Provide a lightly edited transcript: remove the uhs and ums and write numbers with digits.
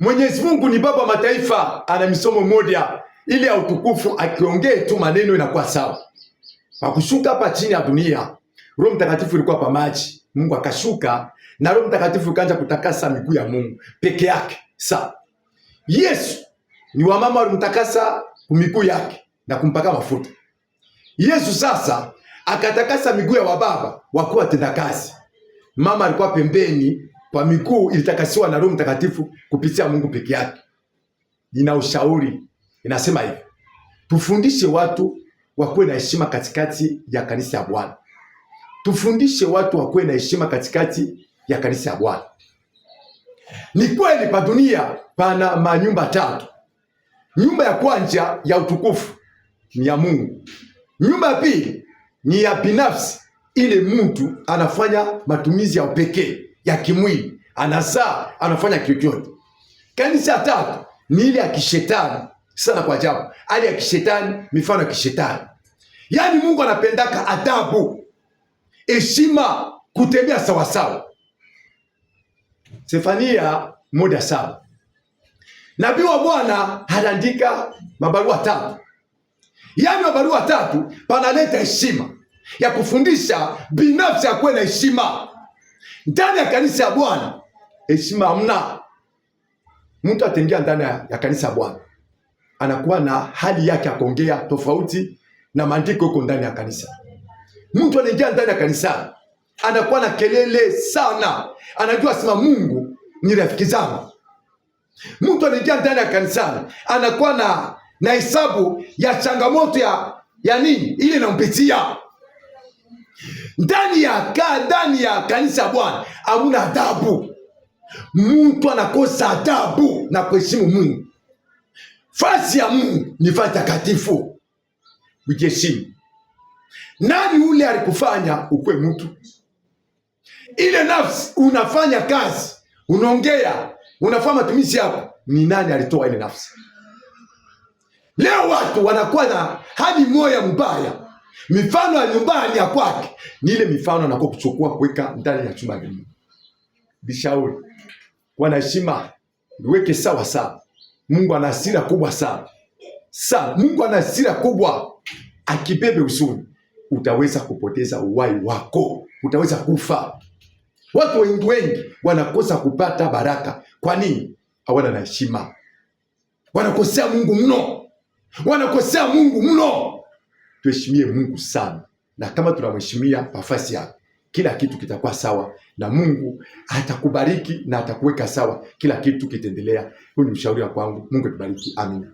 Mwenyezi Mungu ni baba mataifa, ana misomo moja ili ya utukufu, akiongee tu maneno inakuwa sawa. Akushuka hapa chini ya dunia, Roho Mtakatifu ilikuwa pa maji, Mungu akashuka na Roho Mtakatifu kaanza kutakasa miguu ya Mungu peke yake. Sawa. Yesu ni wamama walimtakasa miguu yake na kumpaka mafuta. Yesu sasa akatakasa miguu ya wababa wakuwa tendakazi. Mama alikuwa pembeni kwa miguu ilitakasiwa na Roho Mtakatifu kupitia Mungu peke yake. Nina ushauri, inasema hivi: tufundishe watu wakuwe na heshima katikati ya kanisa ya Bwana. Tufundishe watu wakuwe na heshima katikati ya kanisa ya Bwana. Ni kweli pa dunia pana manyumba tatu. Nyumba ya kwanza ya utukufu ni ya Mungu. Nyumba ya pili ni ya binafsi, ile mtu anafanya matumizi ya upekee ya kimwili, anazaa, anafanya chochote. Kanisa ya tatu ni ile ya kishetani, sana kwa ajabu, hali ya kishetani, mifano ya kishetani. Yaani Mungu anapendaka adabu, heshima, kutembea sawa sawa. Sefania 1:7. Nabii wa Bwana anaandika mabarua tatu. Yaani mabarua tatu panaleta heshima ya kufundisha binafsi ya kuwe na heshima. Ndani ya kanisa ya Bwana heshima hamna. Mtu ataingia ndani ya kanisa ya Bwana anakuwa na hali yake ya kuongea tofauti na maandiko huko ndani ya kanisa. Mtu anaingia ndani ya kanisa anakuwa na kelele sana, anajua sema Mungu ni rafiki zangu. Mtu anaingia ndani ya kanisa anakuwa na hesabu ya changamoto ya nini ile inampitia. Ndani ya kanisa Bwana hamuna adabu. Mtu anakosa adabu na kuheshimu Mungu. Fasi ya Mungu ni fasi takatifu. Ujiheshimu. Nani ule alikufanya ukue mtu? Ile nafsi unafanya kazi, unaongea, unafanya matumizi yako, ni nani alitoa ile nafsi? Leo watu wanakuwa na hadi moyo mbaya. Mifano ya nyumbani ya kwake ni ile mifano anakuwa kuchukua kuweka ndani ya chumba hili. Bishauri wana heshima, niweke sawa sawa. Mungu ana hasira kubwa sana. Mungu ana hasira kubwa. Akibebe usuni, utaweza kupoteza uhai wako. Utaweza kufa. Watu wengi wanakosa kupata baraka. Kwa nini? Hawana na heshima. Wanakosea Mungu mno. Wanakosea Mungu mno. Tuheshimie Mungu sana. Na kama tunamheshimia nafasi yake, kila kitu kitakuwa sawa na Mungu atakubariki na atakuweka sawa. Kila kitu kitaendelea. Huu ni ushauri wangu. Mungu atubariki. Amina.